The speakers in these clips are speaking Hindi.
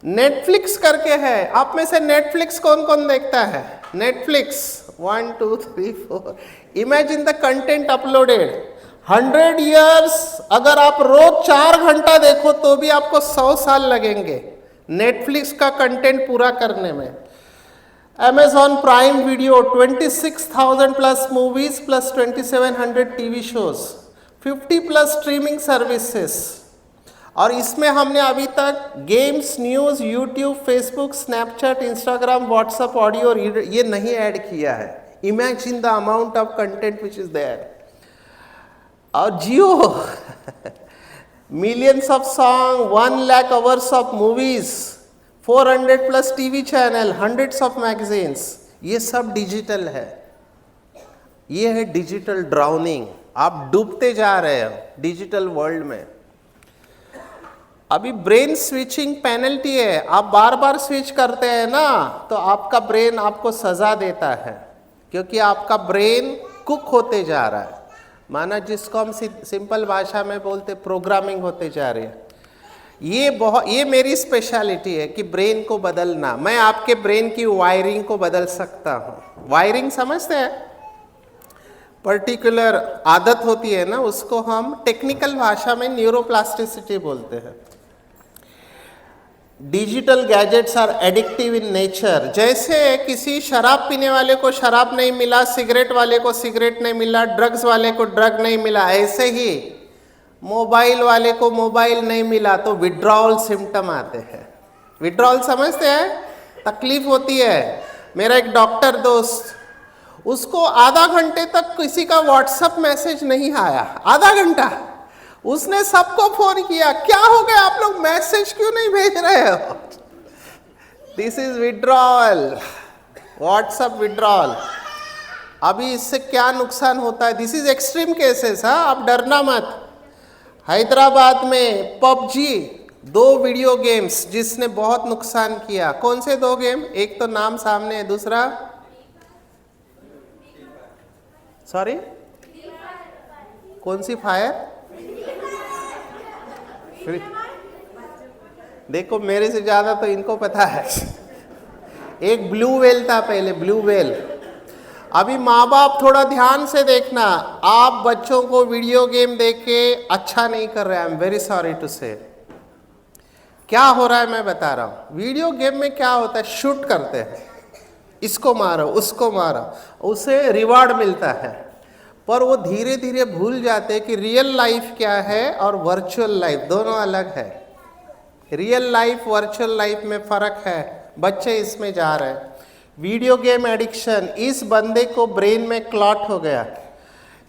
नेटफ्लिक्स करके है। आप में से नेटफ्लिक्स कौन कौन देखता है? Netflix 1 2 3 4। Imagine the content uploaded 100 years. अगर आप रोज 4 घंटा देखो तो भी आपको 100 साल लगेंगे नेटफ्लिक्स का कंटेंट पूरा करने में। Amazon Prime Video 26,000 plus movies plus 2700 TV shows, 50 plus streaming services. और इसमें हमने अभी तक games, news, YouTube, Facebook, Snapchat, Instagram, WhatsApp, audio ये नहीं ऐड किया है। Imagine the amount of content which is there. और Jio millions of song, 1 lakh hours of movies, 400 plus TV channel, hundreds of magazines, ये सब डिजिटल है। ये है डिजिटल ड्राउनिंग। आप डूबते जा रहे हो डिजिटल वर्ल्ड में। अभी ब्रेन स्विचिंग पेनल्टी है। आप बार बार स्विच करते हैं ना तो आपका ब्रेन आपको सजा देता है, क्योंकि आपका ब्रेन कुक होते जा रहा है। माना जिसको हम सिंपल भाषा में बोलते प्रोग्रामिंग होते जा रही है। ये मेरी स्पेशलिटी है कि ब्रेन को बदलना। मैं आपके ब्रेन की वायरिंग को बदल सकता हूँ। वायरिंग समझते हैं? पर्टिकुलर आदत होती है ना, उसको हम टेक्निकल भाषा में न्यूरोप्लास्टिसिटी बोलते हैं। Digital gadgets are addictive in nature. जैसे किसी शराब पीने वाले को शराब नहीं मिला, सिगरेट वाले को सिगरेट नहीं मिला, ड्रग्स वाले को ड्रग नहीं मिला, ऐसे ही मोबाइल वाले को मोबाइल नहीं मिला तो विड्रॉल सिम्टम आते हैं। विड्रॉल समझते हैं? तकलीफ होती है। मेरा एक डॉक्टर दोस्त, उसको आधा घंटे तक किसी का व्हाट्सएप मैसेज नहीं आया। आधा घंटा उसने सबको फोन किया, क्या हो गया आप लोग मैसेज क्यों नहीं भेज रहे हो? This is withdrawal, WhatsApp withdrawal. अभी इससे क्या नुकसान होता है? This is extreme cases. हाँ, आप डरना मत। हैदराबाद में पबजी 2 वीडियो गेम्स जिसने बहुत नुकसान किया। कौन से 2 गेम? एक तो नाम सामने है, दूसरा सॉरी कौन सी फायर? देखो मेरे से ज्यादा तो इनको पता है। एक ब्लू वेल था पहले, ब्लू वेल। अभी माँ बाप थोड़ा ध्यान से देखना, आप बच्चों को वीडियो गेम देख के अच्छा नहीं कर रहे। I am very sorry to say. क्या हो रहा है मैं बता रहा हूँ। वीडियो गेम में क्या होता है? शूट करते हैं, इसको मारो उसको मारो, उसे रिवार्ड मिलता है। पर वो धीरे धीरे भूल जाते हैं कि रियल लाइफ क्या है और वर्चुअल लाइफ दोनों अलग है। रियल लाइफ वर्चुअल लाइफ में फर्क है। बच्चे इसमें जा रहे हैं। वीडियो गेम एडिक्शन, इस बंदे को ब्रेन में क्लॉट हो गया।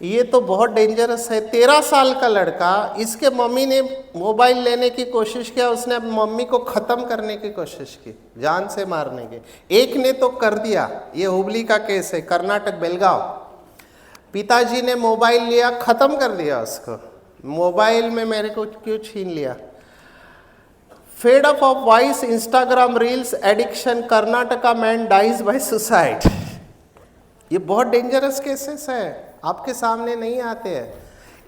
ये तो बहुत डेंजरस है। 13 साल का लड़का, इसके मम्मी ने मोबाइल लेने की कोशिश किया, उसने अपनी मम्मी को ख़त्म करने की कोशिश की, जान से मारने की। एक ने तो कर दिया। ये हुबली का केस है, कर्नाटक बेलगांव। पिताजी ने मोबाइल लिया, ख़त्म कर दिया उसको। मोबाइल में मेरे को क्यों छीन लिया? Fed up of voice, Instagram reels addiction, Karnataka man dies by suicide. ये बहुत डेंजरस केसेस है, आपके सामने नहीं आते हैं।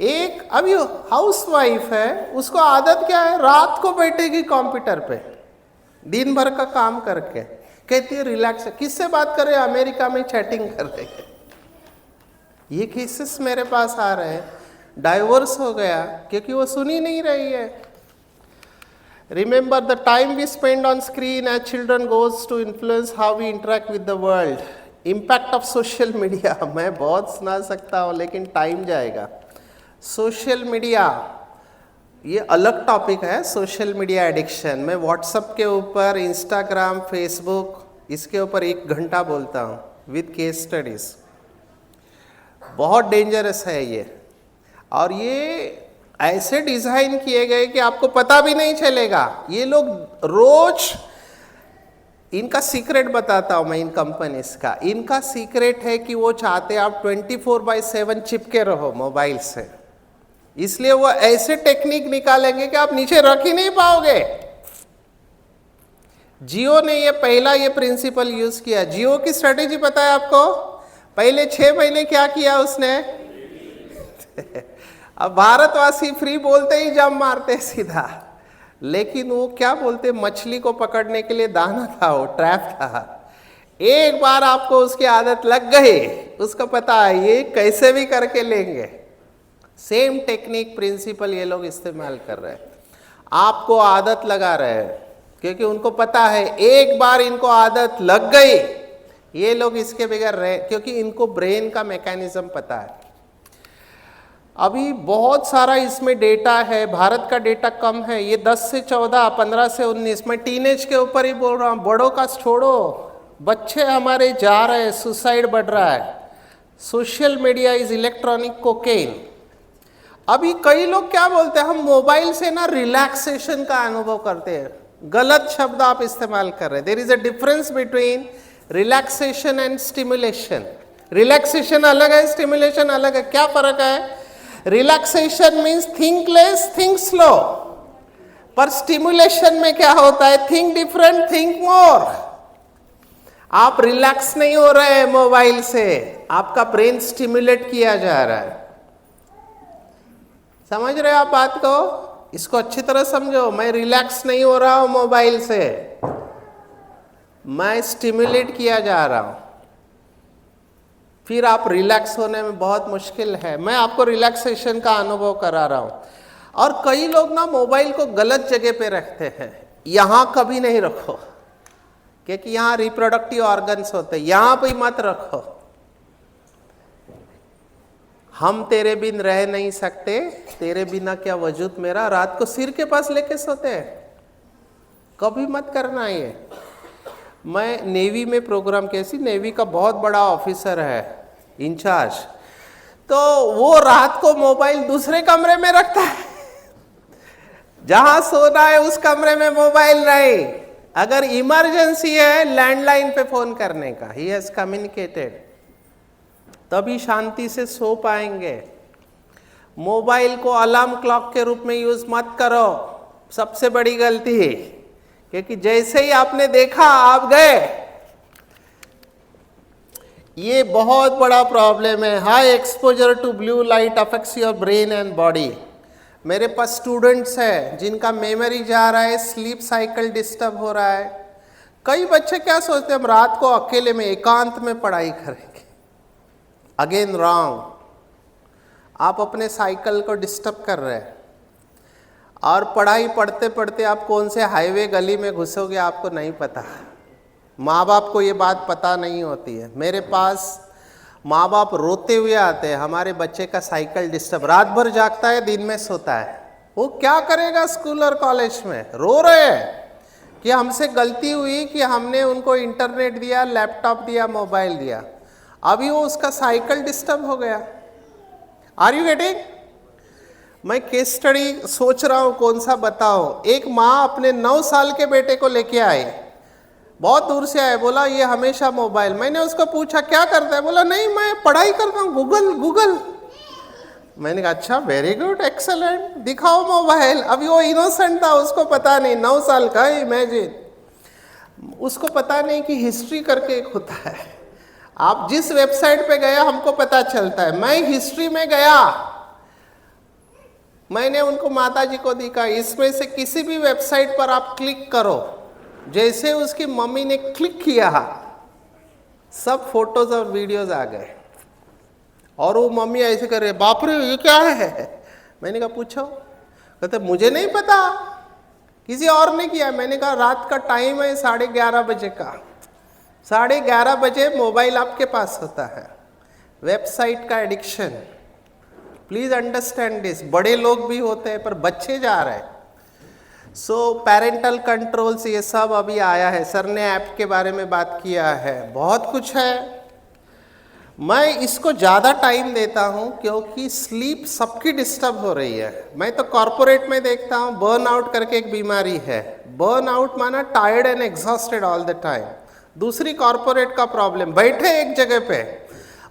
एक अभी हाउस वाइफ है, उसको आदत क्या है? रात को बैठेगी कंप्यूटर पे दिन भर का काम करके, कहती है रिलैक्स। किससे बात कर रहे हैं? अमेरिका में चैटिंग कर रहे हैं। ये केसेस मेरे पास आ रहे हैं। डाइवोर्स हो गया क्योंकि वो सुन ही नहीं रही है। Remember the time we spend on screen as children goes to influence how we interact with the world. Impact of social media मैं बहुत सुना सकता हूँ लेकिन टाइम जाएगा। सोशल मीडिया ये अलग टॉपिक है। सोशल मीडिया एडिक्शन, मैं व्हाट्सएप के ऊपर, इंस्टाग्राम, फेसबुक, इसके ऊपर 1 घंटा बोलता हूँ विद केस स्टडीज। बहुत डेंजरस है ये। और ये ऐसे डिज़ाइन किए गए कि आपको पता भी नहीं चलेगा। ये लोग रोज, इनका सीक्रेट बताता हूँ मैं इन कंपनीज का। इनका सीक्रेट है कि वो चाहते हैं आप 24/7 चिपके रहो मोबाइल से। इसलिए वो ऐसे टेक्निक निकालेंगे कि आप नीचे रख ही नहीं पाओगे। जियो ने ये पहला ये प्रिंसिपल यूज किया। जियो की स्ट्रेटेजी पता है आपको? पहले 6 महीने क्या किया उसने? अब भारतवासी फ्री बोलते ही जम मारते सीधा। लेकिन वो क्या बोलते, मछली को पकड़ने के लिए दाना था, वो ट्रैप था। एक बार आपको उसकी आदत लग गई, उसको पता है ये कैसे भी करके लेंगे। सेम टेक्निक प्रिंसिपल ये लोग इस्तेमाल कर रहे हैं, आपको आदत लगा रहे हैं, क्योंकि उनको पता है एक बार इनको आदत लग गई, ये लोग इसके बगैर रहे, क्योंकि इनको ब्रेन का मैकेनिज्म पता है। अभी बहुत सारा इसमें डेटा है, भारत का डेटा कम है, ये 10 से 14, 15 से 19, मैं टीनेज के ऊपर ही बोल रहा हूँ, बड़ों का छोड़ो, बच्चे हमारे जा रहे हैं, सुसाइड बढ़ रहा है। Social media is electronic cocaine. अभी कई लोग क्या बोलते हैं, हम मोबाइल से ना रिलैक्सेशन का अनुभव करते हैं, गलत शब्द आप इस्तेमाल कर रहे हैं। There is a difference between relaxation and stimulation. Relaxation अलग है, स्टिमुलेशन अलग है। क्या फर्क है? Relaxation means think less, think slow, पर स्टिमुलेशन में क्या होता है, थिंक डिफरेंट, थिंक मोर। आप रिलैक्स नहीं हो रहे हैं मोबाइल से, आपका ब्रेन स्टिमुलेट किया जा रहा है। समझ रहे हो आप बात को? इसको अच्छी तरह समझो। मैं रिलैक्स नहीं हो रहा हूं मोबाइल से, मैं स्टिमुलेट किया जा रहा हूं। फिर आप रिलैक्स होने में बहुत मुश्किल है। मैं आपको रिलैक्सेशन का अनुभव करा रहा हूं। और कई लोग ना मोबाइल को गलत जगह पे रखते हैं, यहां कभी नहीं रखो, क्योंकि यहां रिप्रोडक्टिव ऑर्गन्स होते हैं, यहां पे मत रखो। हम तेरे बिन रह नहीं सकते, तेरे बिना क्या वजूद मेरा, रात को सिर के पास लेके सोते हैं, कभी मत करना ये। मैं नेवी में प्रोग्राम, कैसी नेवी का बहुत बड़ा ऑफिसर है इंचार्ज, तो वो रात को मोबाइल दूसरे कमरे में रखता है, जहां सोना है उस कमरे में मोबाइल नहीं। अगर इमरजेंसी है लैंडलाइन पे फोन करने का, ही हैज कम्युनिकेटेड, तभी शांति से सो पाएंगे। मोबाइल को अलार्म क्लॉक के रूप में यूज मत करो, सबसे बड़ी गलती है, क्योंकि जैसे ही आपने देखा आप गए। ये बहुत बड़ा प्रॉब्लम है। High exposure to blue light affects your brain and body. मेरे पास स्टूडेंट्स हैं जिनका मेमोरी जा रहा है, स्लीप साइकिल डिस्टर्ब हो रहा है। कई बच्चे क्या सोचते हैं, हम रात को अकेले में एकांत में पढ़ाई करेंगे। अगेन रॉन्ग, आप अपने साइकिल को डिस्टर्ब कर रहे हैं। और पढ़ाई पढ़ते पढ़ते आप कौन से हाईवे गली में घुसोगे आपको नहीं पता। माँ बाप को ये बात पता नहीं होती है। मेरे पास माँ बाप रोते हुए आते हैं, हमारे बच्चे का साइकिल डिस्टर्ब, रात भर जागता है, दिन में सोता है। वो क्या करेगा स्कूल और कॉलेज में? रो रहे हैं कि हमसे गलती हुई कि हमने उनको इंटरनेट दिया, लैपटॉप दिया, मोबाइल दिया। अभी वो उसका साइकिल डिस्टर्ब हो गया। Are you getting? मैं केस स्टडी सोच रहा हूँ कौन सा बताओ। एक माँ अपने 9 साल के बेटे को लेके आई, बहुत दूर से आए, बोला ये हमेशा मोबाइल। मैंने उसको पूछा क्या करता है, बोला नहीं मैं पढ़ाई करता हूँ, गूगल। मैंने कहा अच्छा, वेरी गुड, एक्सेलेंट, दिखाओ मोबाइल। अभी वो इनोसेंट था, उसको पता नहीं, 9 साल का, इमेजिन। उसको पता नहीं कि हिस्ट्री करके एक होता है। आप जिस वेबसाइट पे गया हमको पता चलता है। मैं हिस्ट्री में गया, मैंने उनको माता जी को दिखा, इसमें से किसी भी वेबसाइट पर आप क्लिक करो। जैसे उसकी मम्मी ने क्लिक किया, सब फोटोज और वीडियोज आ गए। और वो मम्मी ऐसे कर रहे, बाप रे ये क्या है? मैंने कहा पूछो। कहते मुझे नहीं पता, किसी और ने किया। मैंने कहा रात का टाइम है 11:30 बजे का, 11:30 बजे मोबाइल आपके पास होता है। वेबसाइट का एडिक्शन, प्लीज अंडरस्टैंड दिस। बड़े लोग भी होते हैं पर बच्चे जा रहे हैं। सो पेरेंटल कंट्रोल्स, ये सब अभी आया है। सर ने ऐप के बारे में बात किया है, बहुत कुछ है। मैं इसको ज़्यादा टाइम देता हूँ क्योंकि स्लीप सबकी डिस्टर्ब हो रही है। मैं तो कॉर्पोरेट में देखता हूँ, बर्न आउट करके एक बीमारी है। बर्न आउट माना tired and exhausted all the time. दूसरी कॉर्पोरेट का प्रॉब्लम, बैठे एक जगह पे।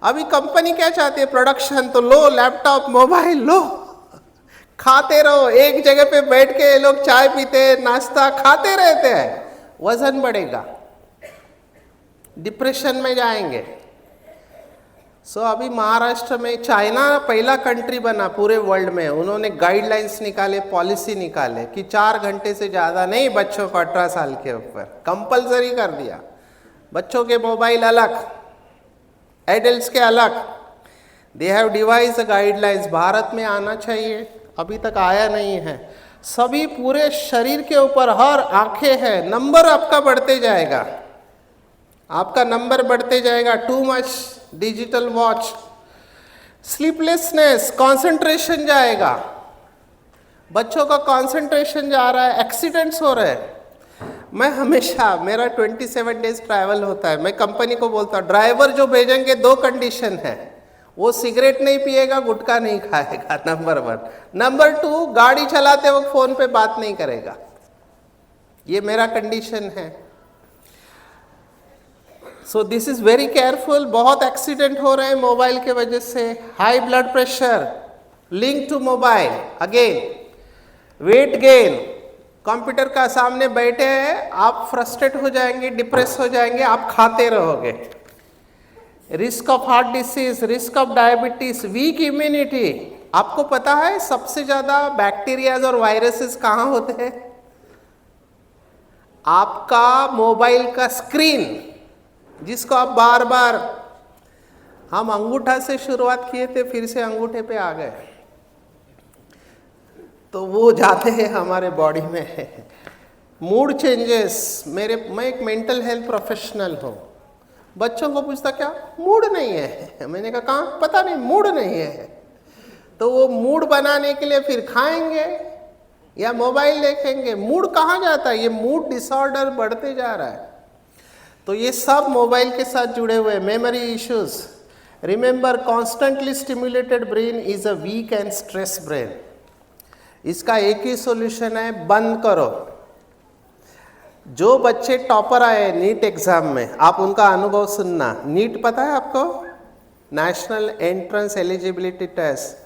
अभी कंपनी क्या चाहती है, प्रोडक्शन, तो लो लैपटॉप मोबाइल लो, खाते रहो। एक जगह पे बैठ के लोग चाय पीते, नाश्ता खाते रहते हैं, वजन बढ़ेगा, डिप्रेशन में जाएंगे। अभी महाराष्ट्र में, चाइना पहला कंट्री बना पूरे वर्ल्ड में, उन्होंने गाइडलाइंस निकाले, पॉलिसी निकाले कि 4 घंटे से ज़्यादा नहीं बच्चों को 18 साल के ऊपर, कंपलसरी कर दिया। बच्चों के मोबाइल अलग, एडल्ट्स के अलग, they have device guidelines. Bharat में आना चाहिए, अभी तक आया नहीं है। सभी पूरे शरीर के ऊपर हर आंखें हैं, नंबर आपका बढ़ते जाएगा, आपका नंबर बढ़ते जाएगा। Too much digital watch, sleeplessness, concentration जाएगा, बच्चों का कंसंट्रेशन जा रहा है, एक्सीडेंट्स हो रहे हैं। मैं हमेशा, मेरा 27 डेज ट्रैवल होता है, मैं कंपनी को बोलता हूँ ड्राइवर जो भेजेंगे 2 कंडीशन है, वो सिगरेट नहीं पिएगा, गुटखा नहीं खाएगा, नंबर 1। नंबर 2, गाड़ी चलाते वक्त फोन पे बात नहीं करेगा, ये मेरा कंडीशन है। So this is very careful. बहुत एक्सीडेंट हो रहे हैं मोबाइल के वजह से। High blood pressure link to mobile, again weight gain, computer का सामने बैठे हैं आप, फ्रस्ट्रेट हो जाएंगे, डिप्रेस हो जाएंगे, आप खाते रहोगे। Risk of heart disease, risk of diabetes, weak immunity. आपको पता है सबसे ज्यादा बैक्टीरियाज और वायरसेस कहाँ होते हैं? आपका मोबाइल का स्क्रीन, जिसको आप बार बार, हम अंगूठा से शुरुआत किए थे, फिर से अंगूठे पे आ गए, तो वो जाते हैं हमारे बॉडी में। मूड चेंजेस, मैं एक मेंटल हेल्थ प्रोफेशनल हूँ, बच्चों को पूछता क्या मूड नहीं है, मैंने कहा कहाँ, पता नहीं मूड नहीं है। तो वो मूड बनाने के लिए फिर खाएंगे या मोबाइल देखेंगे, मूड कहाँ जाता है? ये मूड डिसऑर्डर बढ़ते जा रहा है। तो ये सब मोबाइल के साथ जुड़े हुए। Memory issues, remember constantly stimulated brain is a weak and stress brain. इसका एक ही सॉल्यूशन है, बंद करो। जो बच्चे टॉपर आए नीट एग्जाम में, आप उनका अनुभव सुनना। नीट पता है आपको? National entrance eligibility test,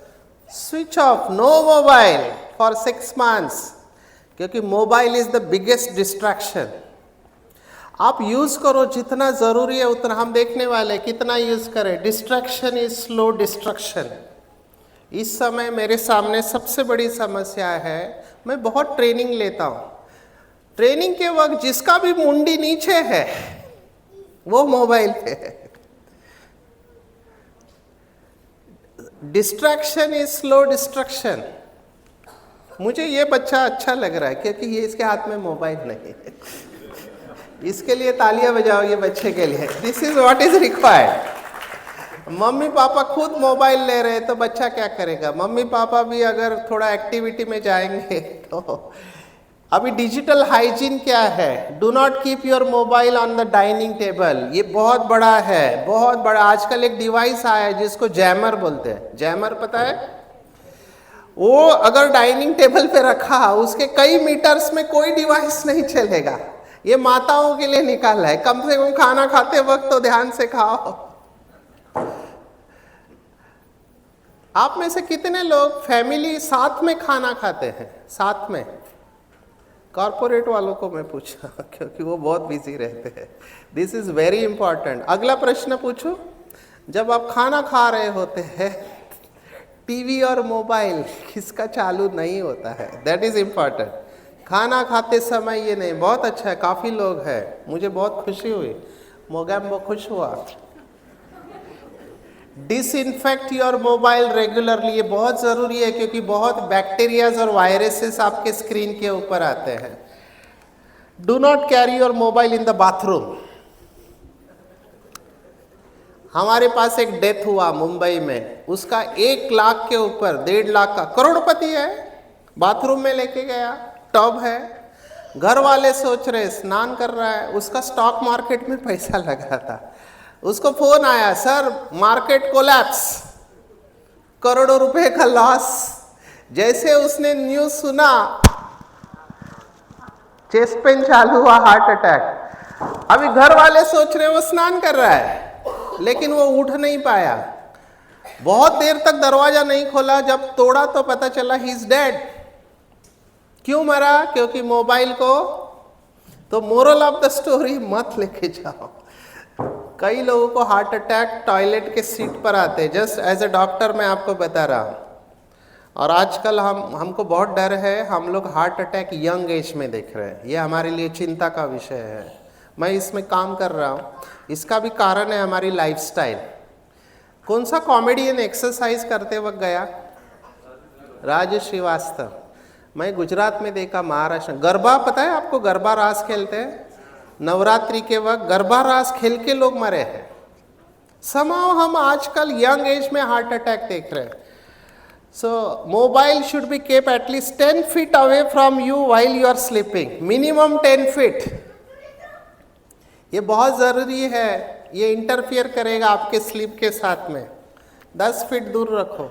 switch off, no mobile for 6 months, क्योंकि mobile is the biggest distraction. आप यूज करो जितना जरूरी है उतना, हम देखने वाले कितना यूज करें। Distraction is slow destruction. इस समय मेरे सामने सबसे बड़ी समस्या है, मैं बहुत ट्रेनिंग लेता हूँ, ट्रेनिंग के वक्त जिसका भी मुंडी नीचे है वो मोबाइल पे है। Distraction is slow destruction. मुझे ये बच्चा अच्छा लग रहा है क्योंकि ये इसके हाथ में मोबाइल नहीं है। इसके लिए तालियां बजाओ ये बच्चे के लिए। This is what is required. Mummy papa खुद मोबाइल ले रहे हैं तो बच्चा क्या करेगा? मम्मी पापा भी अगर थोड़ा एक्टिविटी में जाएंगे तो। अभी डिजिटल हाइजीन क्या है? Do not keep your mobile on the dining table. ये बहुत बड़ा है, बहुत बड़ा। आजकल एक डिवाइस आया है जिसको जैमर बोलते हैं। जैमर पता है? वो अगर डाइनिंग टेबल पे रखा, उसके कई मीटर्स में कोई डिवाइस नहीं चलेगा। ये माताओं के लिए निकाला है, कम से कम खाना खाते वक्त तो ध्यान से खाओ। आप में से कितने लोग फैमिली साथ में खाना खाते हैं? साथ में? कॉर्पोरेट वालों को मैं पूछा क्योंकि वो बहुत बिजी रहते हैं। This is very important. अगला प्रश्न पूछूं, जब आप खाना खा रहे होते हैं टीवी और मोबाइल किसका चालू नहीं होता है? That is important. खाना खाते समय ये नहीं। बहुत अच्छा है, काफ़ी लोग हैं, मुझे बहुत खुशी हुई, मोगैम्बो खुश हुआ। डिसइंफेक्ट योर मोबाइल रेगुलरली, ये बहुत ज़रूरी है क्योंकि बहुत बैक्टीरियाज और वायरसेस आपके स्क्रीन के ऊपर आते हैं। Do not carry your mobile in the bathroom. हमारे पास एक डेथ हुआ मुंबई में, उसका 1 लाख के ऊपर, 1.5 लाख का, करोड़पति है, बाथरूम में लेके गया, टब है, घर वाले सोच रहे स्नान कर रहा है, उसका स्टॉक मार्केट में पैसा लगा था। उसको फोन आया, सर मार्केट कोलैप्स, करोड़ों रुपए का लॉस। जैसे उसने न्यूज सुना, चेस्ट पेन चालू हुआ, हार्ट अटैक। अभी घर वाले सोच रहे वो स्नान कर रहा है, लेकिन वो उठ नहीं पाया। बहुत देर तक दरवाजा नहीं खोला, जब तोड़ा तो पता चला ही इज डेड। क्यों मरा? क्योंकि मोबाइल को। तो मोरल ऑफ द स्टोरी, मत लेके जाओ। कई लोगों को हार्ट अटैक टॉयलेट के सीट पर आते हैं। जस्ट एज ए डॉक्टर मैं आपको बता रहा हूँ। और आजकल हमको बहुत डर है, हम लोग हार्ट अटैक यंग एज में देख रहे हैं। ये हमारे लिए चिंता का विषय है। मैं इसमें काम कर रहा हूँ। इसका भी कारण है हमारी लाइफस्टाइल। कौन सा कॉमेडियन एक्सरसाइज करते वक्त गया? राजू श्रीवास्तव। मैं गुजरात में देखा, महाराष्ट्र। गरबा पता है आपको? गरबा रास खेलते हैं नवरात्रि के वक्त। गरबा रास खेल के लोग मरे हैं। समाओ हम आजकल यंग एज में हार्ट अटैक देख रहे हैं। So mobile should be kept at least 10 feet away from you while you are sleeping. Minimum 10 feet. ये बहुत ज़रूरी है। ये इंटरफियर करेगा आपके स्लीप के साथ में। 10 फीट दूर रखो।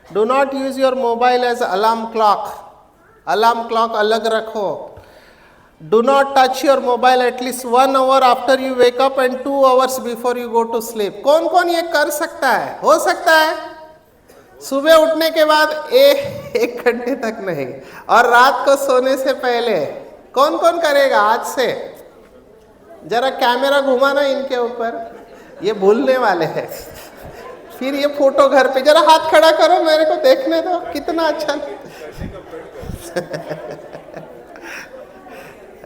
Do not use your mobile as alarm clock. Alarm clock अलग रखो। Do not touch your mobile at least 1 hour after you wake up and 2 hours before you go to sleep. कौन कौन ये कर सकता है? हो सकता है सुबह उठने के बाद एक घंटे तक नहीं, और रात को सोने से पहले। कौन कौन करेगा आज से? जरा कैमरा घुमाना इनके ऊपर, ये भूलने वाले हैं। फिर ये फोटो घर पे, जरा हाथ खड़ा करो, मेरे को देखने दो कितना अच्छा।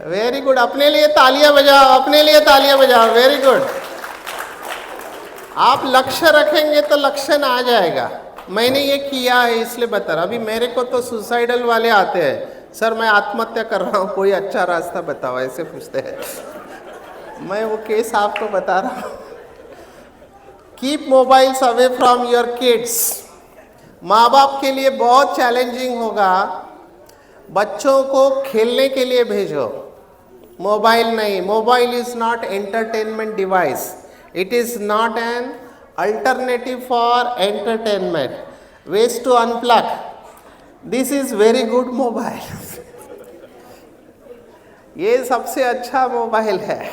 वेरी गुड, अपने लिए तालियां बजाओ, अपने लिए तालियां बजाओ। Very good. आप लक्ष्य रखेंगे तो लक्ष्य आ जाएगा। मैंने ये किया है इसलिए बता रहा। अभी मेरे को तो सुसाइडल वाले आते हैं, सर मैं आत्महत्या कर रहा हूँ, कोई अच्छा रास्ता बताओ, ऐसे पूछते हैं। मैं वो केस आपको बता रहा हूँ। Keep mobiles away from your kids. माँ बाप के लिए बहुत चैलेंजिंग होगा। बच्चों को खेलने के लिए भेजो, मोबाइल नहीं। Mobile is not entertainment device, it is not an alternative for entertainment. Ways to unplug. This is very good mobile. ये सबसे अच्छा मोबाइल है,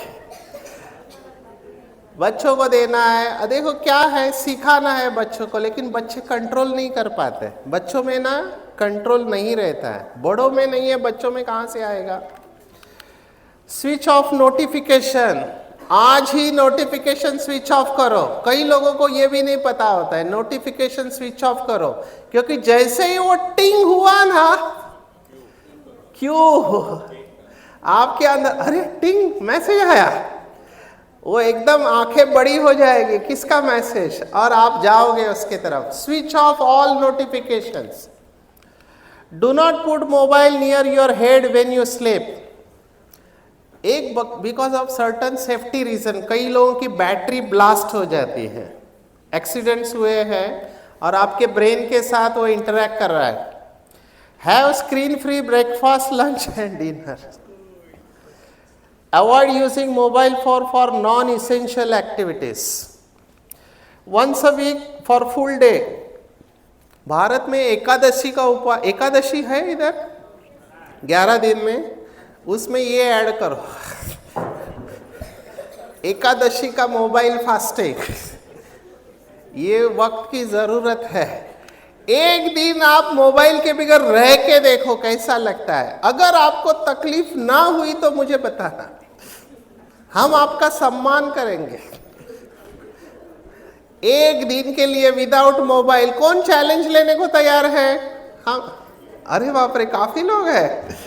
बच्चों को देना है। देखो क्या है, सिखाना है बच्चों को, लेकिन बच्चे कंट्रोल नहीं कर पाते। बच्चों में ना कंट्रोल नहीं रहता है, बड़ों में नहीं है, बच्चों में कहाँ से आएगा? Switch off notification. आज ही नोटिफिकेशन स्विच ऑफ करो। कई लोगों को ये भी नहीं पता होता है, नोटिफिकेशन स्विच ऑफ करो, क्योंकि जैसे ही वो टिंग हुआ ना, क्यों आपके अंदर अरे टिंग मैसेज आया, वो एकदम आंखें बड़ी हो जाएगी, किसका मैसेज, और आप जाओगे उसके तरफ। Switch off all notifications. Do not put mobile near your head when you sleep. एक because of certain safety reason कई लोगों की बैटरी ब्लास्ट हो जाती है, एक्सीडेंट्स हुए हैं और आपके ब्रेन के साथ वो इंटरेक्ट कर रहा है। Have screen free breakfast, lunch and dinner. Avoid using mobile for non essential activities. Once a week for full day. Bharat में एकादशी का उपवास, एकादशी है इधर 11 दिन में, उसमें ये ऐड करो, एकादशी का मोबाइल फास्टिंग। ये वक्त की ज़रूरत है। एक दिन आप मोबाइल के बगैर रह के देखो कैसा लगता है। अगर आपको तकलीफ ना हुई तो मुझे बताना, हम आपका सम्मान करेंगे। एक दिन के लिए विदाउट मोबाइल। कौन चैलेंज लेने को तैयार है? हम। अरे बाप रे, काफ़ी लोग हैं,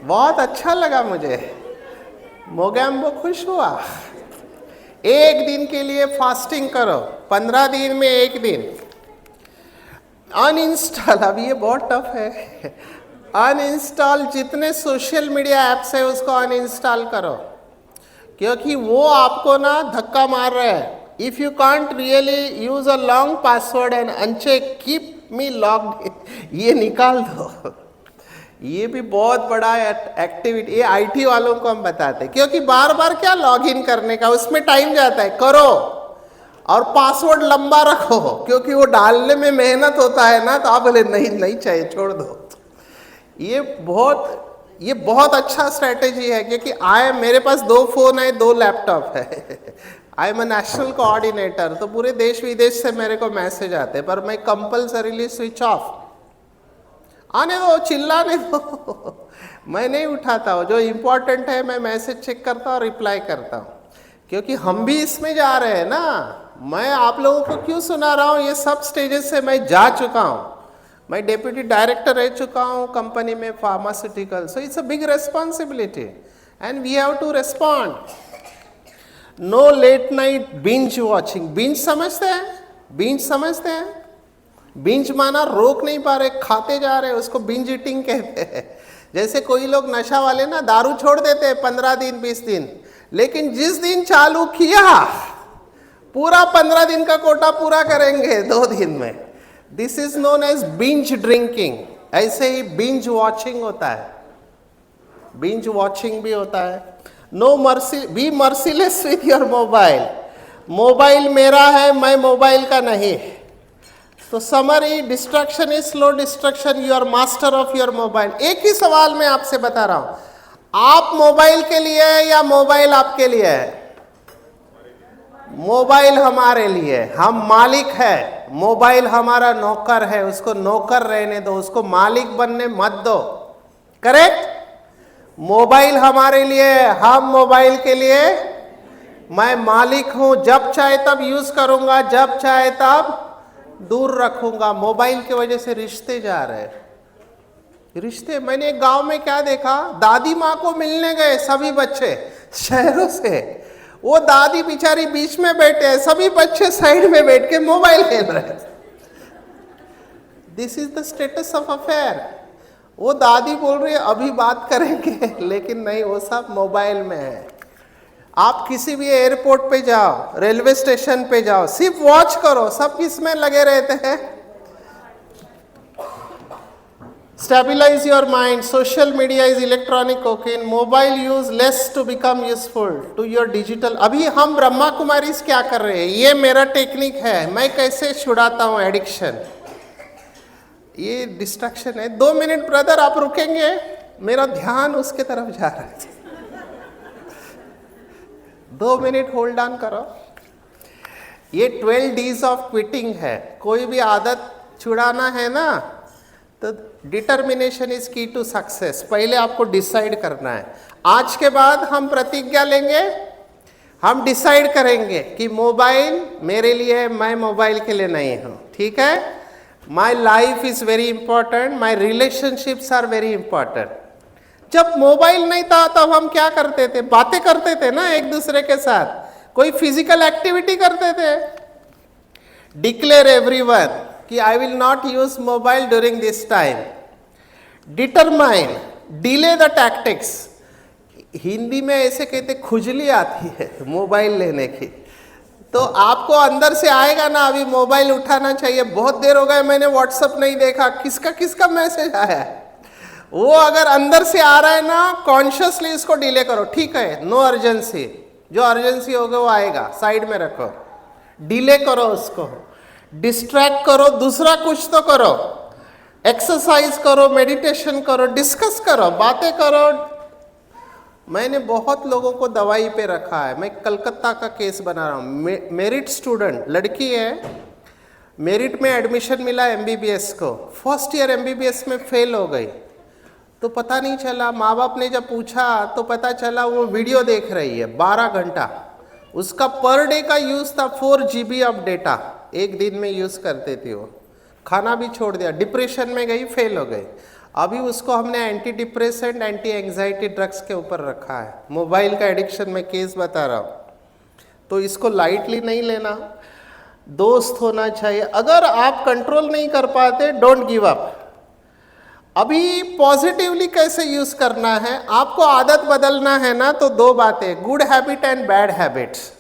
बहुत अच्छा लगा मुझे। मोगैम्बो खुश हुआ। एक दिन के लिए फास्टिंग करो, 15 दिन में एक दिन। अनइंस्टॉल, अब ये बहुत टफ है। अनइंस्टॉल जितने सोशल मीडिया ऐप्स है उसको अनइंस्टॉल करो, क्योंकि वो आपको ना धक्का मार रहा है। If you can't really use a long password and uncheck keep me logged, ये निकाल दो। ये भी बहुत बड़ा एक्टिविटी, ये आईटी वालों को हम बताते हैं, क्योंकि बार बार क्या लॉगिन करने का, उसमें टाइम जाता है। करो और पासवर्ड लंबा रखो, क्योंकि वो डालने में मेहनत होता है ना, तो आप बोले नहीं नहीं चाहिए, छोड़ दो। ये बहुत अच्छा स्ट्रेटेजी है, क्योंकि मेरे पास 2 फोन है, 2 लैपटॉप है। I am a national coordinator, तो पूरे देश विदेश से मेरे को मैसेज आते हैं, पर मैं कंपल्सरीली स्विच ऑफ। आने दो, चिल्लाने दो, मैं नहीं उठाता हूँ। जो इम्पोर्टेंट है मैं मैसेज चेक करता हूँ, रिप्लाई करता हूँ। क्योंकि हम भी इसमें जा रहे हैं ना। मैं आप लोगों को क्यों सुना रहा हूँ, ये सब स्टेजेस से मैं जा चुका हूँ। मैं डेप्यूटी डायरेक्टर रह चुका हूँ कंपनी में pharmaceutical, so it's a big responsibility and we have to respond. No late night binge watching. Binge समझते हैं? बिंज समझते हैं? बिंज माना रोक नहीं पा रहे, खाते जा रहे, उसको बिंज ईटिंग कहते हैं। जैसे कोई लोग नशा वाले ना दारू छोड़ देते हैं 15 दिन 20 दिन, लेकिन जिस दिन चालू किया पूरा 15 दिन का कोटा पूरा करेंगे 2 दिन में। This is known as binge drinking. ऐसे ही बिंज वॉचिंग होता है, बिंज वॉचिंग भी होता है। No mercy, be merciless with your mobile. Mobile मेरा है, मैं मोबाइल का नहीं। तो summary, destruction is slow destruction, you are master of your mobile. एक ही सवाल मैं आपसे बता रहा हूं, आप मोबाइल के लिए है या मोबाइल आपके लिए है? मोबाइल हमारे लिए, हम मालिक है, मोबाइल हमारा नौकर है, उसको नौकर रहने दो, उसको मालिक बनने मत दो। करेक्ट? मोबाइल हमारे लिए, हम मोबाइल के लिए। मैं मालिक हूं, जब चाहे तब यूज करूंगा, जब चाहे तब दूर रखूंगा। मोबाइल की वजह से रिश्ते जा रहे हैं, रिश्ते। मैंने एक गांव में क्या देखा, दादी माँ को मिलने गए सभी बच्चे शहरों से, वो दादी बेचारी बीच में बैठे हैं, सभी बच्चे साइड में बैठ के मोबाइल खेल रहे हैं। This is the status of affair. वो दादी बोल रही है अभी बात करेंगे, लेकिन नहीं, वो सब मोबाइल में है। आप किसी भी एयरपोर्ट पे जाओ, रेलवे स्टेशन पे जाओ, सिर्फ वॉच करो, सब किसमें लगे रहते हैं? Stabilize your mind. Social media is electronic cocaine. Mobile use less to become useful to your digital. अभी हम ब्रह्मा कुमारी क्या कर रहे हैं, ये मेरा टेक्निक है, मैं कैसे छुड़ाता हूं एडिक्शन। ये डिस्ट्रक्शन है। 2 मिनट ब्रदर आप रुकेंगे, मेरा ध्यान उसके तरफ जा रहा है। 2 मिनट होल्ड ऑन करो। ये 12 Ds ऑफ क्विटिंग है। कोई भी आदत छुड़ाना है ना, तो डिटर्मिनेशन इज की टू सक्सेस। पहले आपको डिसाइड करना है। आज के बाद हम प्रतिज्ञा लेंगे, हम डिसाइड करेंगे कि मोबाइल मेरे लिए है, मैं मोबाइल के लिए नहीं हूं। ठीक है? My life is very important, my relationships are very important. जब मोबाइल नहीं था तब हम क्या करते थे? बातें करते थे ना एक दूसरे के साथ, कोई फिजिकल एक्टिविटी करते थे। डिक्लेयर एवरीवन कि I will not use mobile during this time. Determine, delay the tactics. Hindi में ऐसे कहते खुजली आती है मोबाइल लेने की, तो आपको अंदर से आएगा ना अभी मोबाइल उठाना चाहिए, बहुत देर हो गए मैंने व्हाट्सएप नहीं देखा, किसका किसका मैसेज आया है। वो अगर अंदर से आ रहा है ना, कॉन्शियसली इसको डिले करो। ठीक है, नो अर्जेंसी, जो अर्जेंसी होगा वो आएगा, साइड में रखो, डिले करो उसको, डिस्ट्रैक्ट करो, दूसरा कुछ तो करो, एक्सरसाइज करो, मेडिटेशन करो, डिस्कस करो, बातें करो। मैंने बहुत लोगों को दवाई पे रखा है। मैं कलकत्ता का केस बना रहा हूँ। मेरिट स्टूडेंट लड़की है, मेरिट में एडमिशन मिला एमबीबीएस को, फर्स्ट ईयर एमबीबीएस में फेल हो गई। तो पता नहीं चला, माँ बाप ने जब पूछा तो पता चला वो वीडियो देख रही है 12 घंटा। उसका पर डे का यूज़ था 4 GB ऑफ डेटा, एक दिन में यूज़ करते थे वो। खाना भी छोड़ दिया, डिप्रेशन में गई, फेल हो गई। अभी उसको हमने anti depressant, anti anxiety drugs के ऊपर रखा है। मोबाइल का एडिक्शन में केस बता रहा हूँ, तो इसको लाइटली नहीं लेना, दोस्त होना चाहिए। अगर आप कंट्रोल नहीं कर पाते, डोंट गिव अप। अभी पॉजिटिवली कैसे यूज करना है, आपको आदत बदलना है ना, तो 2 बातें, good habit and bad habits.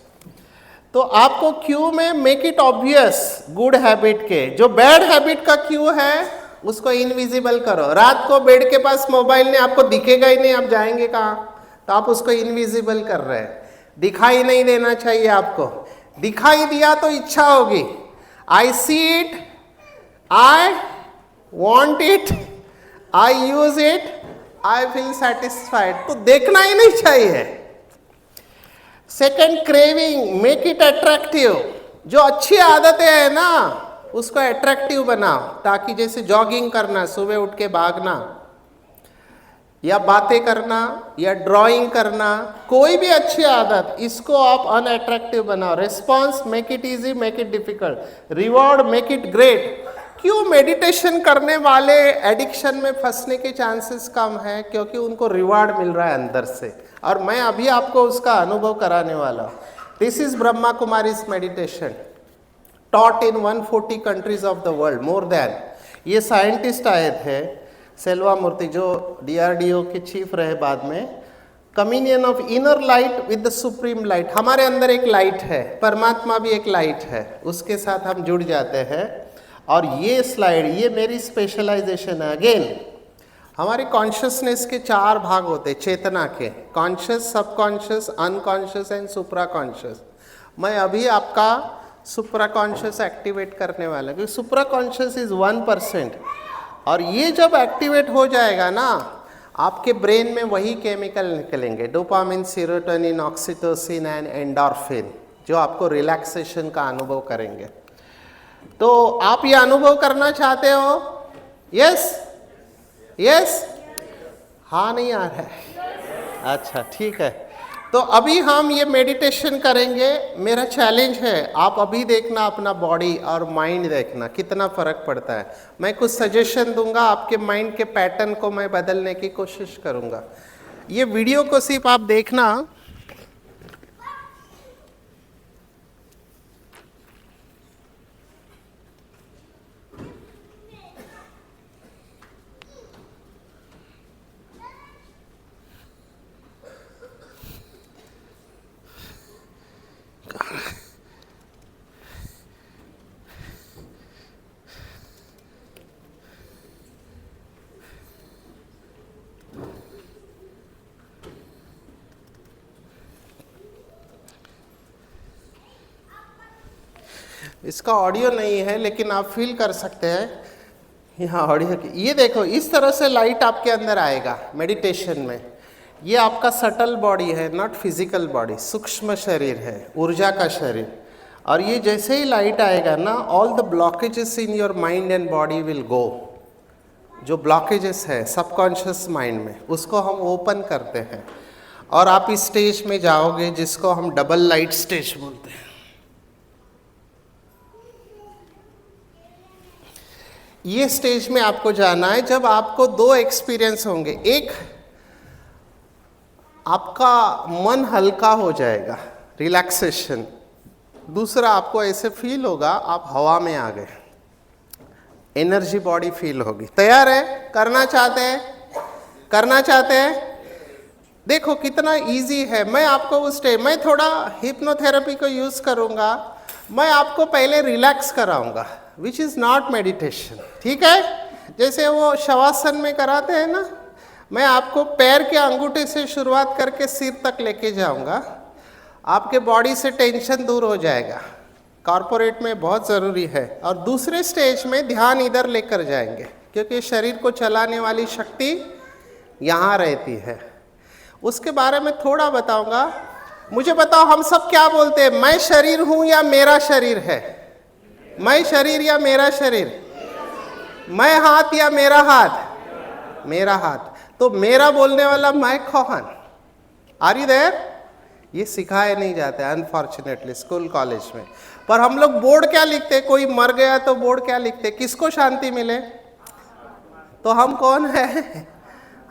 तो आपको क्यू में make it obvious good habit के, जो बैड हैबिट का क्यू है उसको इनविजिबल करो। रात को बेड के पास मोबाइल नहीं, आपको दिखेगा ही नहीं, आप जाएंगे कहाँ, तो आप उसको इनविजिबल कर रहे हैं। दिखाई नहीं देना चाहिए आपको, दिखाई दिया तो इच्छा होगी, I see it, I want it, I use it, I feel satisfied, तो देखना ही नहीं चाहिए। Second, craving, make it attractive. जो अच्छी आदतें हैं ना उसको अट्रैक्टिव बनाओ, ताकि जैसे जॉगिंग करना, सुबह उठ के भागना, या बातें करना या ड्राइंग करना, कोई भी अच्छी आदत, इसको आप अनअट्रैक्टिव बनाओ। Response make it easy, make it difficult, reward make it great. क्यों मेडिटेशन करने वाले एडिक्शन में फंसने के चांसेस कम है? क्योंकि उनको रिवॉर्ड मिल रहा है अंदर से, और मैं अभी आपको उसका अनुभव कराने वाला हूँ। This is Brahma Kumaris meditation taught in 140 countries of the world, more than। ये साइंटिस्ट आए थे, सेल्वा मूर्ति, जो DRDO के चीफ रहे बाद में। Communion of inner light with the supreme light. हमारे अंदर एक लाइट है, परमात्मा भी एक लाइट है, उसके साथ हम जुड़ जाते हैं। और ये स्लाइड, ये मेरी स्पेशलाइजेशन है। अगेन, हमारे कॉन्शियसनेस के 4 भाग होते हैं चेतना के, conscious, subconscious, unconscious and supra conscious. मैं अभी आपका सुप्रा कॉन्शियस एक्टिवेट करने वाला, क्योंकि सुप्रा कॉन्शियस इज 1%, और ये जब एक्टिवेट हो जाएगा ना, आपके ब्रेन में वही केमिकल निकलेंगे, dopamine, serotonin, oxytocin and endorphin, जो आपको रिलैक्सेशन का अनुभव करेंगे। तो आप ये अनुभव करना चाहते हो? यस यस, हाँ नहीं आ रहा है? अच्छा ठीक है। तो अभी हम ये मेडिटेशन करेंगे। मेरा चैलेंज है, आप अभी देखना अपना बॉडी और माइंड, देखना कितना फर्क पड़ता है। मैं कुछ सजेशन दूंगा, आपके माइंड के पैटर्न को मैं बदलने की कोशिश करूंगा। ये वीडियो को सिर्फ आप देखना। इसका ऑडियो नहीं है, लेकिन आप फील कर सकते हैं यहाँ ऑडियो की। ये देखो, इस तरह से लाइट आपके अंदर आएगा मेडिटेशन में। ये आपका सटल बॉडी है, नॉट फिजिकल बॉडी, सूक्ष्म शरीर है, ऊर्जा का शरीर। और ये जैसे ही लाइट आएगा ना, all the blockages in your mind and body will go. जो ब्लॉकेजेस है सबकॉन्शियस माइंड में, उसको हम ओपन करते हैं, और आप इस स्टेज में जाओगे जिसको हम डबल लाइट स्टेज बोलते हैं। ये स्टेज में आपको जाना है जब आपको 2 एक्सपीरियंस होंगे। एक, आपका मन हल्का हो जाएगा, रिलैक्सेशन। दूसरा, आपको ऐसे फील होगा आप हवा में आ गए, एनर्जी बॉडी फील होगी। तैयार है? करना चाहते हैं? करना चाहते हैं? देखो कितना इजी है। मैं आपको उस टाइम, मैं थोड़ा हिप्नोथेरेपी को यूज़ करूँगा। मैं आपको पहले रिलैक्स कराऊंगा, विच इज़ नॉट मेडिटेशन, ठीक है? जैसे वो शवासन में कराते हैं ना, मैं आपको पैर के अंगूठे से शुरुआत करके सिर तक लेके जाऊंगा। आपके बॉडी से टेंशन दूर हो जाएगा, कॉर्पोरेट में बहुत ज़रूरी है। और दूसरे स्टेज में ध्यान इधर लेकर जाएंगे, क्योंकि शरीर को चलाने वाली शक्ति यहाँ रहती है। उसके बारे में थोड़ा बताऊंगा। मुझे बताओ, हम सब क्या बोलते हैं? मैं शरीर हूँ या मेरा शरीर है? मैं शरीर या मेरा शरीर? मैं हाथ या मेरा हाथ? मेरा हाथ। तो मेरा बोलने वाला मैं कौन? Are you there? ये सिखाया नहीं जाता है अनफॉर्चुनेटली स्कूल कॉलेज में। पर हम लोग बोर्ड क्या लिखते हैं? कोई मर गया तो बोर्ड क्या लिखते हैं? किसको शांति मिले? तो हम कौन है?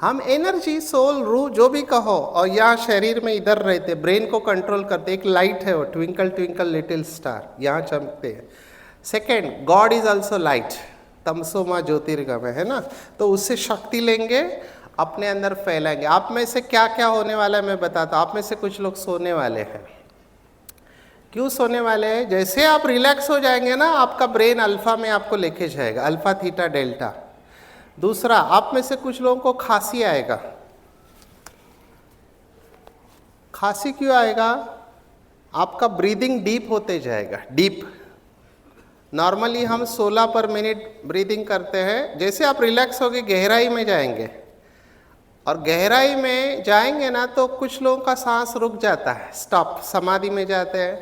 हम एनर्जी, सोल, रूह, जो भी कहो। और यहाँ शरीर में इधर रहते, ब्रेन को कंट्रोल करते। एक लाइट है वो, ट्विंकल ट्विंकल लिटिल स्टार, यहाँ चमकते हैं। Second, God is also light, तमसोमा ज्योतिर्गमय, है ना? तो उससे शक्ति लेंगे, अपने अंदर फैलाएंगे। आप में से क्या क्या होने वाला है मैं बताता हूँ। आप में से कुछ लोग सोने वाले हैं। क्यों सोने वाले हैं? जैसे आप रिलैक्स हो जाएंगे ना, आपका ब्रेन अल्फा में आपको लेके जाएगा, अल्फा थीटा डेल्टा। दूसरा, आप में से कुछ लोगों को खांसी आएगा। खांसी क्यों आएगा? आपका ब्रीदिंग डीप होते जाएगा, डीप। नॉर्मली हम 16 पर मिनट ब्रीदिंग करते हैं। जैसे आप रिलैक्स होगे, गहराई में जाएंगे, और गहराई में जाएंगे ना, तो कुछ लोगों का सांस रुक जाता है, स्टॉप, समाधि में जाते हैं।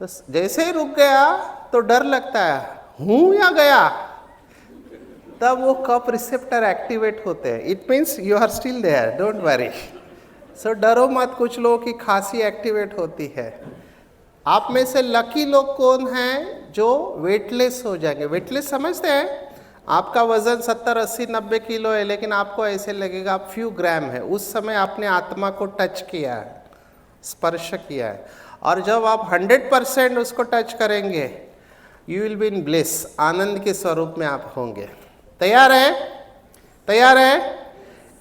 तो जैसे ही रुक गया तो डर लगता है, हूँ या गया? तब वो कप रिसेप्टर एक्टिवेट होते हैं. It means you are still there, don't worry. So डरो मत, कुछ लोगों की खांसी एक्टिवेट होती है. आप में से लकी लोग कौन हैं जो वेटलेस हो जाएंगे? वेटलेस समझते हैं? आपका वजन 70, 80, 90 किलो है, लेकिन आपको ऐसे लगेगा आप फ्यू ग्राम है. उस समय आपने आत्मा को टच किया है, स्पर्श किया है. और जब आप 100% उसको टच करेंगे, you will be in bliss, आनंद के स्वरूप में आप होंगे. तैयार है? तैयार है?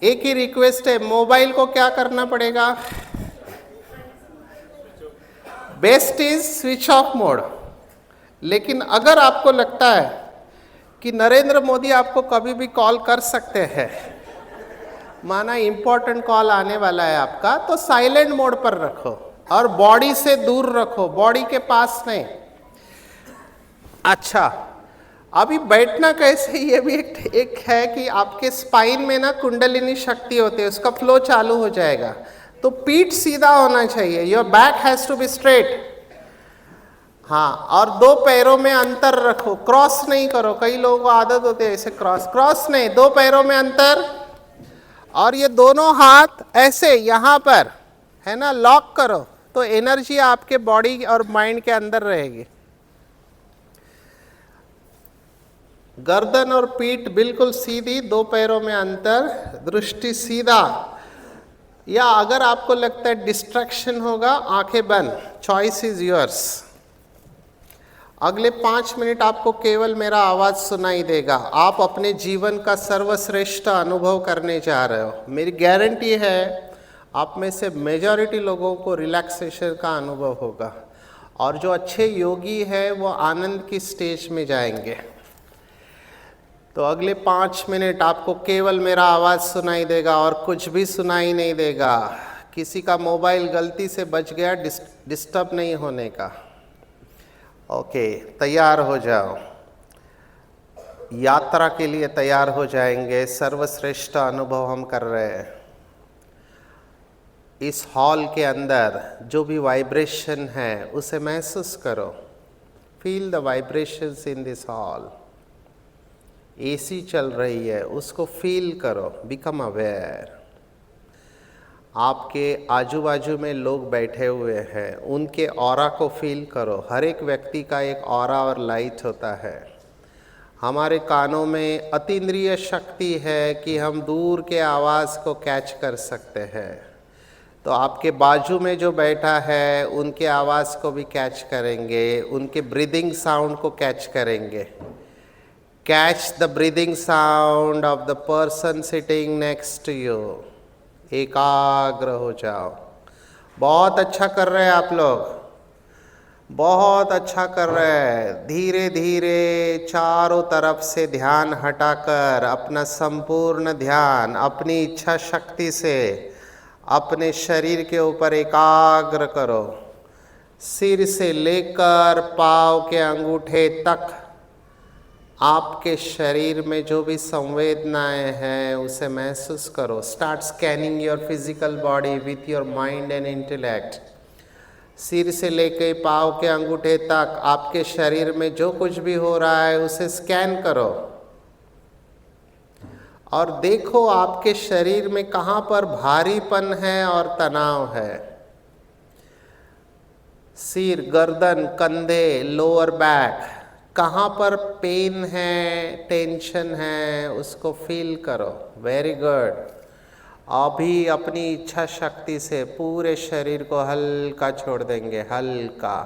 एक ही रिक्वेस्ट है, मोबाइल को क्या करना पड़ेगा? Best is switch off mode. लेकिन अगर आपको लगता है कि नरेंद्र मोदी आपको कभी भी कॉल कर सकते हैं, माना इंपॉर्टेंट कॉल आने वाला है आपका, तो साइलेंट मोड पर रखो और बॉडी से दूर रखो, बॉडी के पास नहीं. अच्छा, अभी बैठना कैसे, ये भी एक है कि आपके स्पाइन में ना कुंडलिनी शक्ति होती है, उसका फ्लो चालू हो जाएगा. तो पीठ सीधा होना चाहिए, your back has to be straight. हाँ, और दो पैरों में अंतर रखो, क्रॉस नहीं करो. कई लोगों को आदत होती है ऐसे क्रॉस नहीं, दो पैरों में अंतर. और ये दोनों हाथ ऐसे यहाँ पर है ना, लॉक करो, तो एनर्जी आपके बॉडी और माइंड के अंदर रहेगी. गर्दन और पीठ बिल्कुल सीधी, दो पैरों में अंतर, दृष्टि सीधा. या अगर आपको लगता है डिस्ट्रैक्शन होगा, आंखें बंद. Choice is yours. अगले 5 मिनट आपको केवल मेरा आवाज सुनाई देगा. आप अपने जीवन का सर्वश्रेष्ठ अनुभव करने जा रहे हो. मेरी गारंटी है आप में से मेजॉरिटी लोगों को रिलैक्सेशन का अनुभव होगा, और जो अच्छे योगी है वो आनंद की स्टेज में जाएंगे. तो अगले 5 मिनट आपको केवल मेरा आवाज़ सुनाई देगा और कुछ भी सुनाई नहीं देगा. किसी का मोबाइल गलती से बच गया, डिस्टर्ब नहीं होने का. ओके, तैयार हो जाओ. यात्रा के लिए तैयार हो जाएंगे. सर्वश्रेष्ठ अनुभव हम कर रहे हैं. इस हॉल के अंदर जो भी वाइब्रेशन है उसे महसूस करो. Feel the vibrations in this hall. AC चल रही है, उसको फील करो. Become aware. आपके आजू बाजू में लोग बैठे हुए हैं, उनके ऑरा को फील करो. हर एक व्यक्ति का एक ऑरा और लाइट होता है. हमारे कानों में अतीन्द्रिय शक्ति है कि हम दूर के आवाज़ को कैच कर सकते हैं. तो आपके बाजू में जो बैठा है उनके आवाज़ को भी कैच करेंगे, उनके ब्रीदिंग साउंड को कैच करेंगे. Catch the breathing sound of the person sitting next to you. एकाग्र हो जाओ. बहुत अच्छा कर रहे हैं आप लोग, बहुत अच्छा कर रहे हैं. धीरे धीरे चारों तरफ से ध्यान हटाकर अपना संपूर्ण ध्यान अपनी इच्छा शक्ति से अपने शरीर के ऊपर एकाग्र करो. सिर से लेकर पाँव के अंगूठे तक आपके शरीर में जो भी संवेदनाएं हैं उसे महसूस करो. Start scanning your physical body with your mind and intellect. सिर से लेकर पाँव के अंगूठे तक आपके शरीर में जो कुछ भी हो रहा है उसे स्कैन करो और देखो आपके शरीर में कहाँ पर भारीपन है और तनाव है. सिर, गर्दन, कंधे, लोअर बैक, कहाँ पर पेन है, टेंशन है, उसको फील करो. Very good. अभी अपनी इच्छा शक्ति से पूरे शरीर को हल्का छोड़ देंगे. हल्का.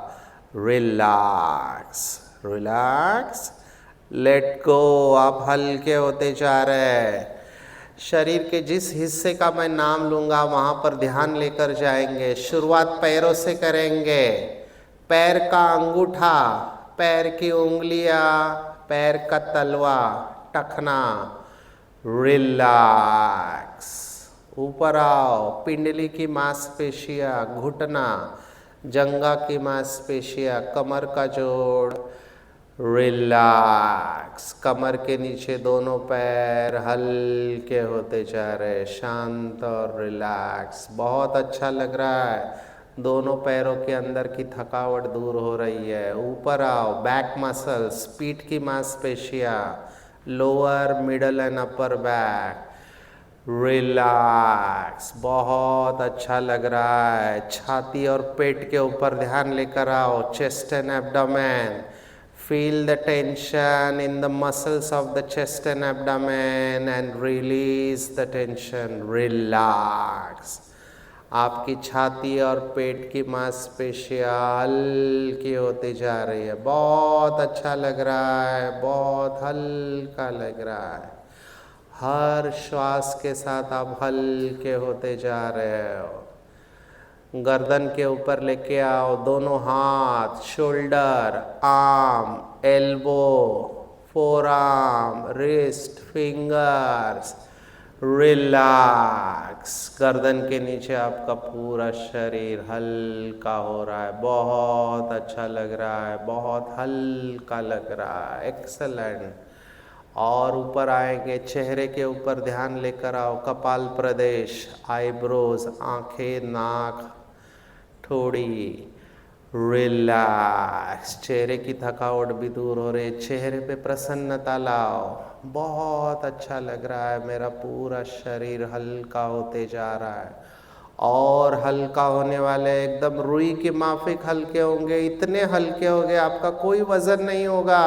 Relax, relax, let go. आप हल्के होते जा रहे हैं. शरीर के जिस हिस्से का मैं नाम लूँगा वहाँ पर ध्यान लेकर जाएंगे. शुरुआत पैरों से करेंगे. पैर का अंगूठा, पैर की उंगलियां, पैर का तलवा, टखना. रिलैक्स. ऊपर आओ. पिंडली की मांसपेशियां, घुटना, जंघा की मांसपेशियां, कमर का जोड़. रिलैक्स. कमर के नीचे दोनों पैर हल्के होते जा रहे. शांत और रिलैक्स. बहुत अच्छा लग रहा है. दोनों पैरों के अंदर की थकावट दूर हो रही है. ऊपर आओ. बैक मसल्स, पीठ की मांसपेशियां, lower middle and upper back, relax, बहुत अच्छा लग रहा है। छाती और पेट के ऊपर ध्यान लेकर आओ, chest and abdomen, feel the tension in the muscles of the chest and abdomen and release the tension, relax। आपकी छाती और पेट की मांसपेशियां हल्की होती जा रही है, बहुत अच्छा लग रहा है, बहुत हल्का लग रहा है। हर श्वास के साथ आप हल्के होते जा रहे हो। गर्दन के ऊपर लेके आओ, दोनों हाथ, shoulder, arm, elbow, four arm, wrist, fingers, relax. गर्दन के नीचे आपका पूरा शरीर हल्का हो रहा है, बहुत अच्छा लग रहा है, बहुत हल्का लग रहा है, एक्सेलेंट। और ऊपर आएंगे, चेहरे के ऊपर ध्यान लेकर आओ, कपाल प्रदेश, आईब्रोज, आंखें, नाक, थोड़ी रिलैक्स। चेहरे की थकावट भी दूर हो रही है, चेहरे पे प्रसन्नता लाओ, बहुत अच्छा लग रहा है, मेरा पूरा शरीर हल्का होते जा रहा है। और हल्का होने वाले, एकदम रुई के माफिक हल्के होंगे, इतने हल्के होंगे आपका कोई वजन नहीं होगा।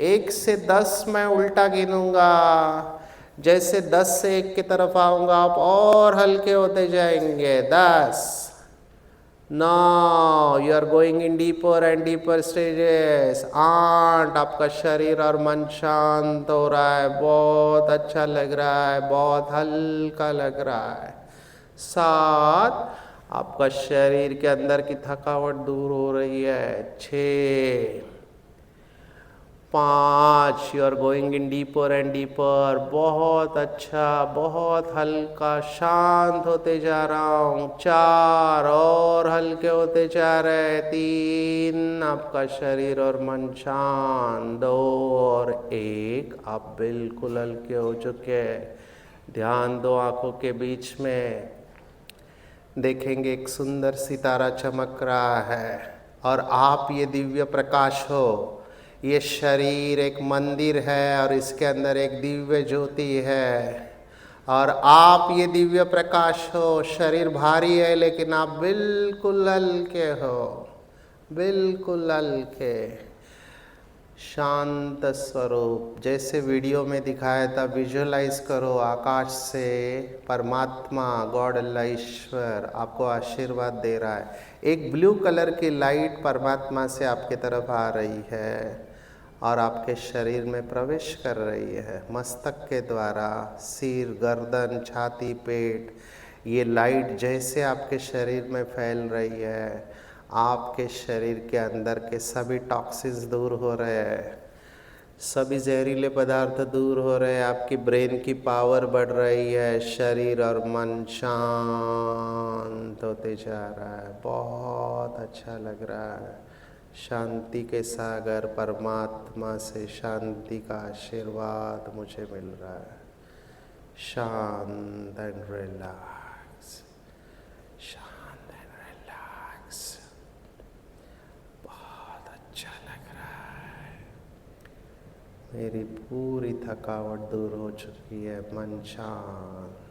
1 से 10 मैं उल्टा गिनूंगा, जैसे 10 से 1 की तरफ आऊंगा आप और हल्के होते जाएंगे। 10, Now you are going in deeper and deeper stages। 8, आपका शरीर और मन शांत हो रहा है, बहुत अच्छा लग रहा है, बहुत हल्का लग रहा है। 7, आपका शरीर के अंदर की थकावट दूर हो रही है। 6, 5, you are going in deeper and deeper, बहुत अच्छा, बहुत हल्का, शांत होते जा रहा हूँ। 4, और हल्के होते जा रहे। 3, आपका शरीर और मन शांत। 2 और 1, आप बिल्कुल हल्के हो चुके हैं। ध्यान दो आंखों के बीच में, देखेंगे एक सुंदर सितारा चमक रहा है और आप ये दिव्य प्रकाश हो। ये शरीर एक मंदिर है और इसके अंदर एक दिव्य ज्योति है और आप ये दिव्य प्रकाश हो। शरीर भारी है लेकिन आप बिल्कुल हल्के हो, बिल्कुल हल्के, शांत स्वरूप। जैसे वीडियो में दिखाया था, विजुअलाइज करो, आकाश से परमात्मा, गॉड अल्लाह ईश्वर आपको आशीर्वाद दे रहा है। एक ब्लू कलर की लाइट परमात्मा से आपके तरफ आ रही है और आपके शरीर में प्रवेश कर रही है मस्तक के द्वारा। सिर, गर्दन, छाती, पेट, ये लाइट जैसे आपके शरीर में फैल रही है, आपके शरीर के अंदर के सभी टॉक्सिन्स दूर हो रहे हैं, सभी जहरीले पदार्थ दूर हो रहे हैं, आपकी ब्रेन की पावर बढ़ रही है, शरीर और मन शांत होते जा रहा है, बहुत अच्छा लग रहा है। शांति के सागर परमात्मा से शांति का आशीर्वाद मुझे मिल रहा है। शांत एंड रिलैक्स, शांत एंड रिलैक्स, बहुत अच्छा लग रहा है। मेरी पूरी थकावट दूर हो चुकी है, मन शांत।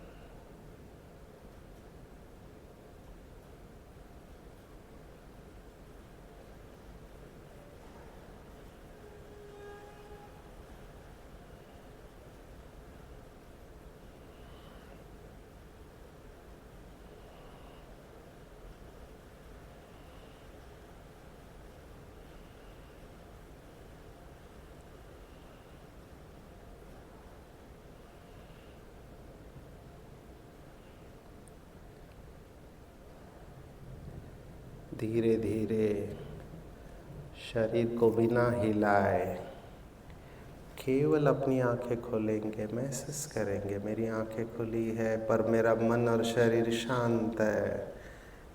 धीरे धीरे शरीर को बिना हिलाए केवल अपनी आंखें खोलेंगे, महसूस करेंगे मेरी आंखें खुली है पर मेरा मन और शरीर शांत है।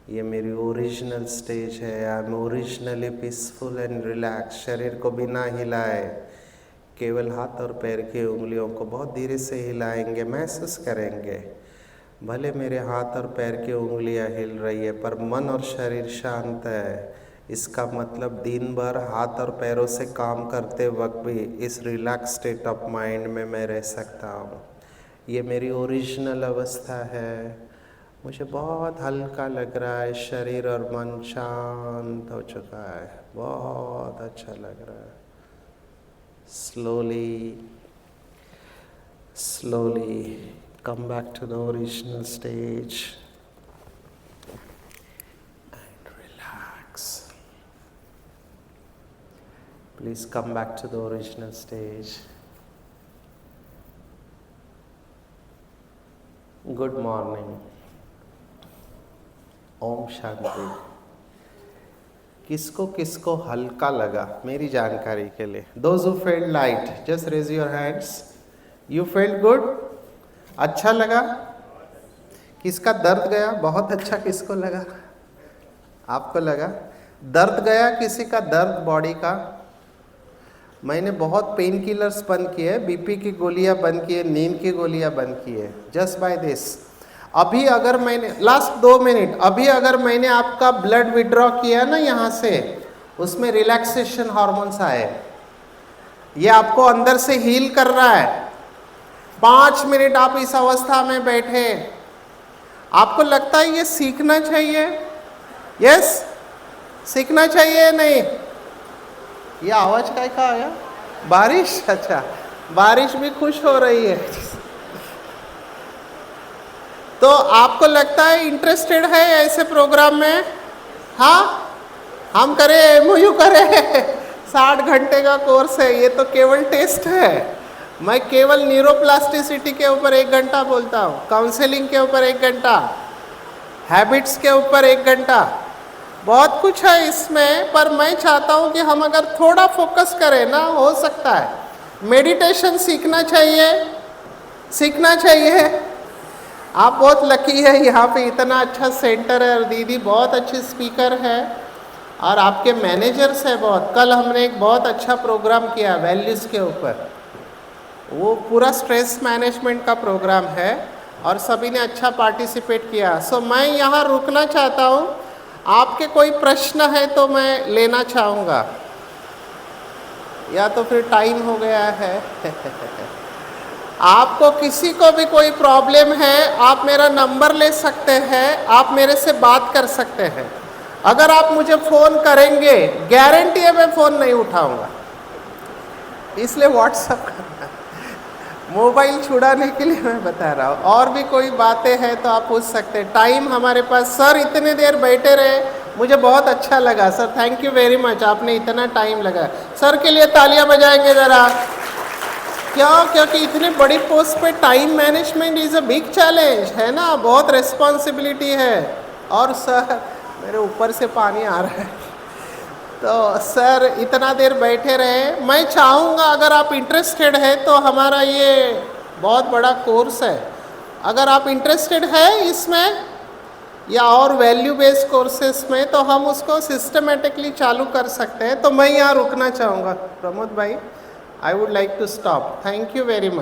ये मेरी ओरिजिनल स्टेज है। I M originally peaceful and relax. शरीर को बिना हिलाए केवल हाथ और पैर की उंगलियों को बहुत धीरे से हिलाएंगे, महसूस करेंगे भले मेरे हाथ और पैर की उंगलियां हिल रही है पर मन और शरीर शांत है। इसका मतलब दिन भर हाथ और पैरों से काम करते वक्त भी इस रिलैक्स स्टेट ऑफ माइंड में मैं रह सकता हूँ। ये मेरी ओरिजिनल अवस्था है। मुझे बहुत हल्का लग रहा है, शरीर और मन शांत हो चुका है, बहुत अच्छा लग रहा है। slowly come back to the original stage and relax. Please come back to the original stage. Good morning. Om Shanti. किसको किसको हल्का लगा मेरी जानकारी के लिए? Those who felt light, just raise your hands. You felt good? अच्छा लगा? किसका दर्द गया? बहुत अच्छा किसको लगा? आपको लगा? दर्द गया किसी का? दर्द बॉडी का? मैंने बहुत पेन किलर्स बंद किए, बीपी की गोलियां बंद किए, नींद की गोलियां बंद किए, जस्ट बाय दिस। अभी अगर मैंने लास्ट 2 मिनट अभी अगर मैंने आपका ब्लड विड्रॉ किया ना यहाँ से, उसमें रिलैक्सेशन हार्मोन्स आए, ये आपको अंदर से हील कर रहा है। 5 मिनट आप इस अवस्था में बैठे, आपको लगता है ये सीखना चाहिए? यस, सीखना चाहिए नहीं? ये आवाज का आया? बारिश? अच्छा, बारिश भी खुश हो रही है। तो आपको लगता है इंटरेस्टेड है ऐसे प्रोग्राम में? हाँ, हम करें, एमओयू करें। 60 घंटे का कोर्स है, ये तो केवल टेस्ट है। मैं केवल न्यूरोप्लास्टिसिटी के ऊपर 1 घंटा बोलता हूँ, काउंसलिंग के ऊपर 1 घंटा, हैबिट्स के ऊपर 1 घंटा, बहुत कुछ है इसमें। पर मैं चाहता हूँ कि हम अगर थोड़ा फोकस करें ना, हो सकता है। मेडिटेशन सीखना चाहिए, सीखना चाहिए। आप बहुत लकी है, यहाँ पे इतना अच्छा सेंटर है और दीदी बहुत अच्छी स्पीकर है और आपके मैनेजर्स है बहुत। कल हमने एक बहुत अच्छा प्रोग्राम किया वैल्यूज़ के ऊपर, वो पूरा स्ट्रेस मैनेजमेंट का प्रोग्राम है और सभी ने अच्छा पार्टिसिपेट किया। सो मैं यहाँ रुकना चाहता हूँ। आपके कोई प्रश्न है तो मैं लेना चाहूँगा, या तो फिर टाइम हो गया है। आपको किसी को भी कोई प्रॉब्लम है, आप मेरा नंबर ले सकते हैं, आप मेरे से बात कर सकते हैं। अगर आप मुझे फ़ोन करेंगे, गारंटी है मैं फ़ोन नहीं उठाऊंगा, इसलिए व्हाट्सअप करना, मोबाइल छुड़ाने के लिए मैं बता रहा हूँ। और भी कोई बातें हैं तो आप पूछ सकते हैं। टाइम हमारे पास। सर इतने देर बैठे रहे, मुझे बहुत अच्छा लगा sir, thank you very much, आपने इतना टाइम लगा। सर के लिए तालियां बजाएंगे ज़रा। क्यों? क्योंकि इतनी बड़ी पोस्ट पे time management is a big challenge है ना, बहुत रिस्पॉन्सिबिलिटी है। और सर मेरे ऊपर से पानी आ रहा है। तो सर इतना देर बैठे रहे। मैं चाहूँगा अगर आप इंटरेस्टेड है तो हमारा ये बहुत बड़ा कोर्स है, अगर आप इंटरेस्टेड है इसमें या और वैल्यू बेस्ड कोर्सेस में, तो हम उसको सिस्टमेटिकली चालू कर सकते हैं। तो मैं यहाँ रुकना चाहूँगा। प्रमोद भाई, I would like to stop. Thank you very much.